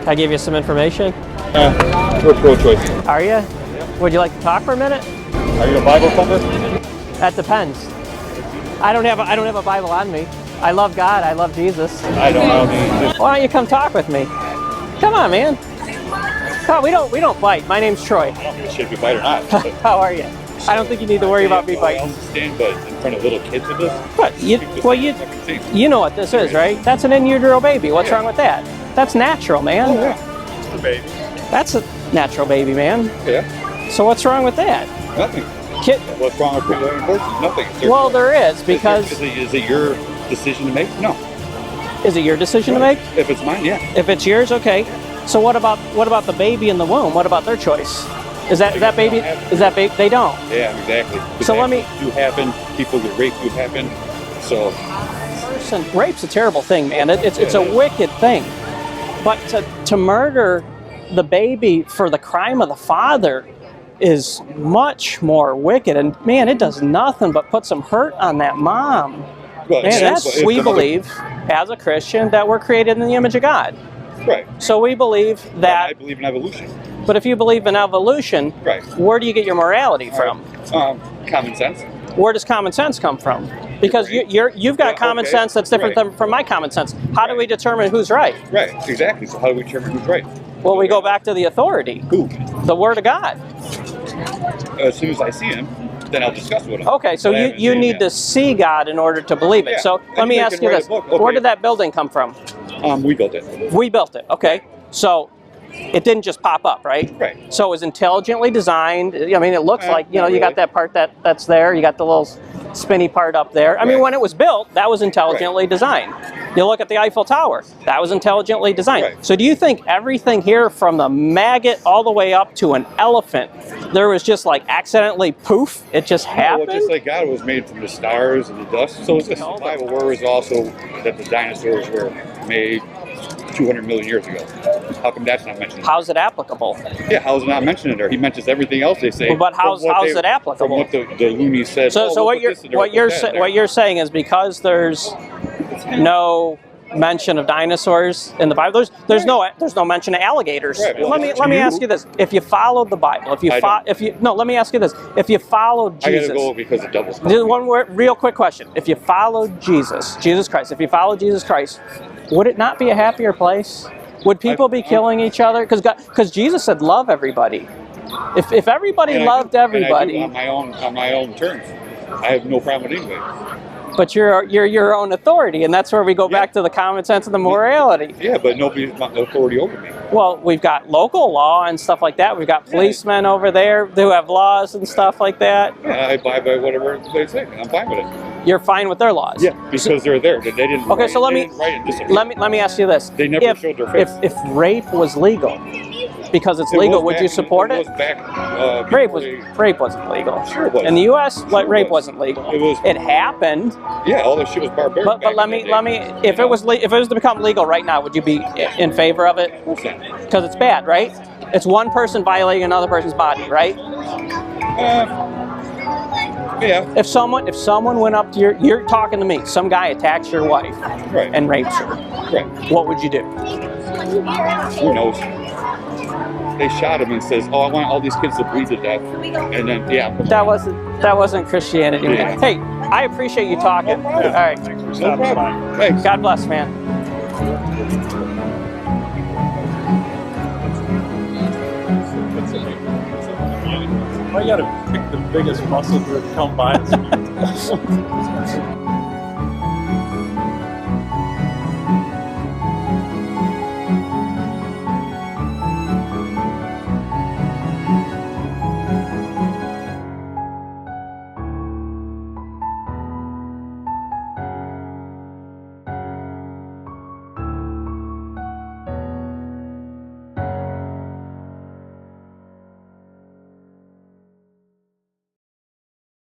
I give you some information. We're pro-choice. Are you? Would you like to talk for a minute? Are you a Bible thumper? That depends. I don't have a Bible on me. I love God. I love Jesus. I don't know. Why don't you come talk with me? Come on, man. Come on, we don't bite. My name's Troy. I don't give a shit if you bite or not. How are you? I don't think you need to worry about me biting. I stand, but in front of little kids with this. What? You know what this is, right? That's an in-utero baby. What's wrong with that? That's natural, man. Oh, yeah. It's a baby. That's a natural baby, man. Yeah. So what's wrong with that? Nothing. What's wrong with abortion? Nothing. Well, there is, because... Is it your decision to make? No. Is it your decision to make? If it's mine, yeah. If it's yours, okay. So what about the baby in the womb? What about their choice? Is that baby? They don't? Yeah, exactly. So let me... Do happen. People get raped do happen. So... Rape's a terrible thing, man. It's a wicked thing. But to murder the baby for the crime of the father is much more wicked. And man, it does nothing but put some hurt on that mom. Well, man, we believe as a Christian that we're created in the image of God. Right. So we believe that... I believe in evolution. But if you believe in evolution, right, where do you get your morality from? Common sense. Where does common sense come from? Because you've got common sense that's different from my common sense. How do we determine who's right? Right, exactly. So how do we determine who's right? Well, we go back to the authority. Who? The Word of God. As soon as I see him, then I'll discuss with him. Okay, so you need to see God in order to believe it. Yeah. So let me ask you this. Okay. Where did that building come from? We built it. We built it, okay. So it didn't just pop up, right? Right. So it was intelligently designed. I mean, it looks like, you got that part that's there. You got the little spinny part up there. I mean, when it was built, that was intelligently designed. You look at the Eiffel Tower, that was intelligently designed. Right. So do you think everything here from the maggot all the way up to an elephant, there was just like accidentally poof, it just happened? Well, just like God was made from the stars and the dust. So it's just the Bible where is also that the dinosaurs were made 200 million years ago. How come that's not mentioned? How's it applicable? Yeah, how's it not mentioned in there? He mentions everything else they say. Well, but how's it applicable? From what the loonies said. So what you're saying is because there's no mention of dinosaurs in the Bible, there's no mention of alligators. Right, let me ask you this: if you followed the Bible, let me ask you this: if you followed Jesus, I gotta go because the devil's. One word, real quick question: if you followed Jesus Christ, if you followed Jesus Christ, would it not be a happier place? Would people be killing each other? Because Jesus said, "Love everybody." If everybody loved everybody, on my own terms, I have no problem with anybody. But you're your own authority, and that's where we go back to the common sense and the morality. Yeah, but nobody's got authority over me. Well, we've got local law and stuff like that. We've got policemen over there who have laws and stuff like that. Yeah, I abide by whatever they say. I'm fine with it. You're fine with their laws? Yeah, because they're there. They didn't. Okay, so let me ask you this: They never showed their face. If rape was legal, because it's legal, would you support it? Rape wasn't legal. Sure it was. In the U.S., rape wasn't legal. It happened. Yeah, all that shit was barbaric. But let me. If it was to become legal right now, would you be in favor of it? Because it's bad, right? It's one person violating another person's body, right? Yeah. If someone went up to you're talking to me, some guy attacks your wife and rapes her. Right. What would you do? Who knows? They shot him and says, "Oh, I want all these kids to bleed to death," and then That wasn't Christianity. Yeah. Hey, I appreciate you talking. No all right. Thanks for stopping by. Thanks. God bless, man. I gotta pick the biggest muscle group to come by.